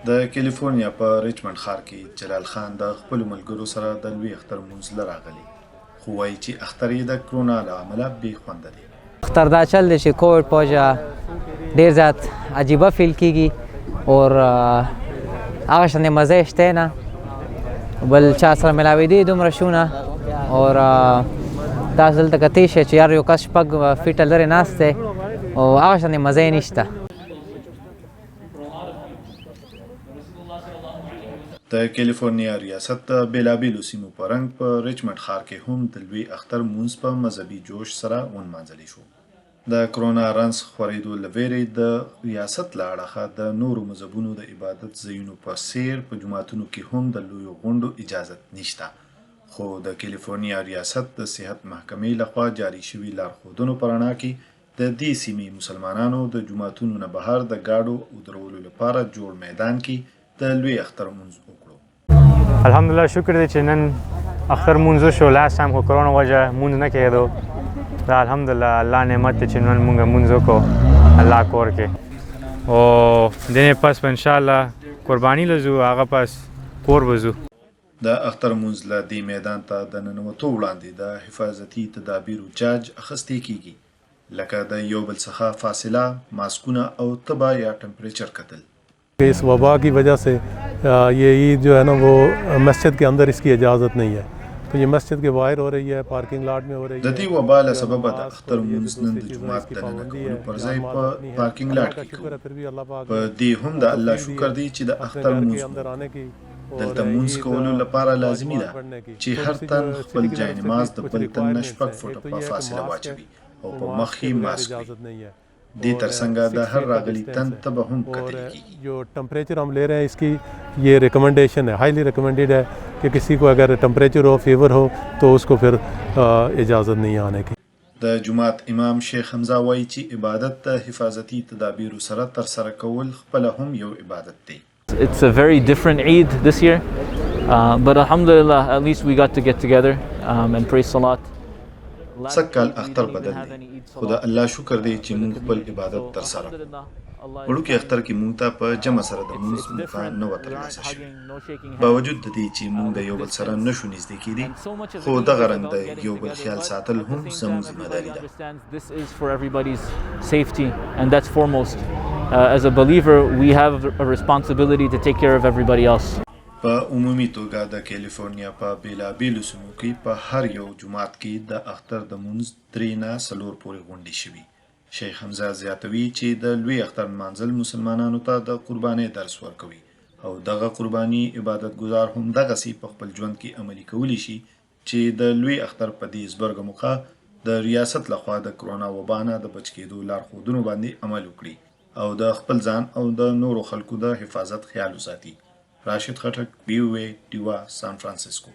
د کیلیفورنیا په ریچمنډ ښار کې جلال خان د خپلو ملګرو سره د لوی اختر لمونځ له راغلی، خو وایي چې اختر یې د کرونا له امله بې خونده دی. اختر دا چل دی چې کووډ په وجه ډېر زیات عجیبه فیل کېږي اور هغه شانې مزه یې شته نه، بل چا سره ملاوېدې دومره شونه اور تاسو دلته کتی شئ چې یار یو کس شپږ فیټه لرې ناست دی او هغه شانې مزه یې نشته. د کیلیفورنیا ریاست د بېلابېلو سیمو په رنګ په ریچمنډ ښار کې هم د لوی اختر لمونځ په مذهبي جوش سره ونمانځلی شو. د کرونا رنځ خپرېدو له ویرې د ریاست له اړخه د نورو مذهبونو د عبادت ځایونو په څېر په جوماتونو کې هم د لویو غونډو اجازت نشته، خو د کیلیفورنیا ریاست د صحت محکمې لخوا جاري شوي لارښودنو په رڼا کې د دې سیمې مسلمانانو د جوماتونو نه بهر د ګاډو ودرولو لپاره جوړ میدان کې د لوی اختر لمونځ وکړو. الحمدلله شکر دی چې نن اختر مونځ وشو. لاست ټایم خو کرونا وجه مونځ نه کېدو، دا الحمدلله الله نعمت دی چې نن مونږ مونځ وکړو الله کور کې، او دنې پس به انشاءالله قرباني له ځو، هغه پس کور به ځو. د اختر لمونځ له دې میدان ته د ننوتو وړاندې د حفاظتي تدابیرو جاج اخیستې کېږي، لکه د یو بل څخه فاصله، ماسکونه او طبع یا ټمپریچر کتل. इस वबा की वजह से ये ईद जो है ना वो मस्जिद के अंदर इसकी इजाज़त नहीं है, तो ये मस्जिद के बाहर हो रही है, पार्किंग लॉट में हो रही है. د دې وبا له سببه د اختر لمونځ نن د جومات د ننه کولو پر ځای په پارکینګ لاټ کې کوو. په دې هم د الله شکر دی چې د اختر لمونځ دلته لمونځ کولو لپاره لازمي ده چې هر تن خپل جای نماز د بل تن نه 6 فوټه په فاصله واچوي او په مخ یې ماسک وي. دې ترڅنګ د هر راغلي تن ته به هم کتل کېږي. जो टेम्परेचर हम ले रहे हैं इसकी ये रिकमेंडेशन है, हाईली रिकमेंडेड है कि किसी को अगर टेम्परेचर हो, फीवर हो तो उसको फिर इजाज़त नहीं आने की. د جماعت امام شیخ حمزه وایي چې عبادت د حفاظتي تدابیرو سره ترسره کول خپله هم یو عبادت دی. It's a very different Eid this year, but alhamdulillah at least we got to get together and pray salat. سکال اختر بدل دی، خو د الله شکر دی چې موږ خپل عبادت ترسره کړو. وړوکي اختر کې موږ ته په جمع سره د لمونځ موقع نه وه ترلاسه شوې، باوجود د دې چې موږ د یو بل سره نشو نږدې کېدی، خو دغه رنګ د یو بل خیال ساتل هم زموږ ذمهداري ده. This is for everybody's safety and that's foremost. As a believer we have a responsibility to take care of everybody else. په عمومي توګه د کیلیفورنیا په بېلابېلو سیمو کې په هر یو جومات کې د اختر د لمونځ 3 نه 4 پورې غونډې شوي. شیخ حمزه زیاتوي چې د لوی اختر لمانځل مسلمانانو ته د قربانۍ درس ورکوي او دغه قرباني عبادت ګزار هم دغسې په خپل ژوند کې عملي کولی شي چې د لوی اختر په دې زبرګه موقع د ریاست لخوا د کرونا وبا نه د بچ کېدو لارښودونو باندې عمل وکړي او د خپل ځان او د نورو خلکو د حفاظت خیال وساتي. راشد خټک، VOA ډیوا، سان فرانسیسکو.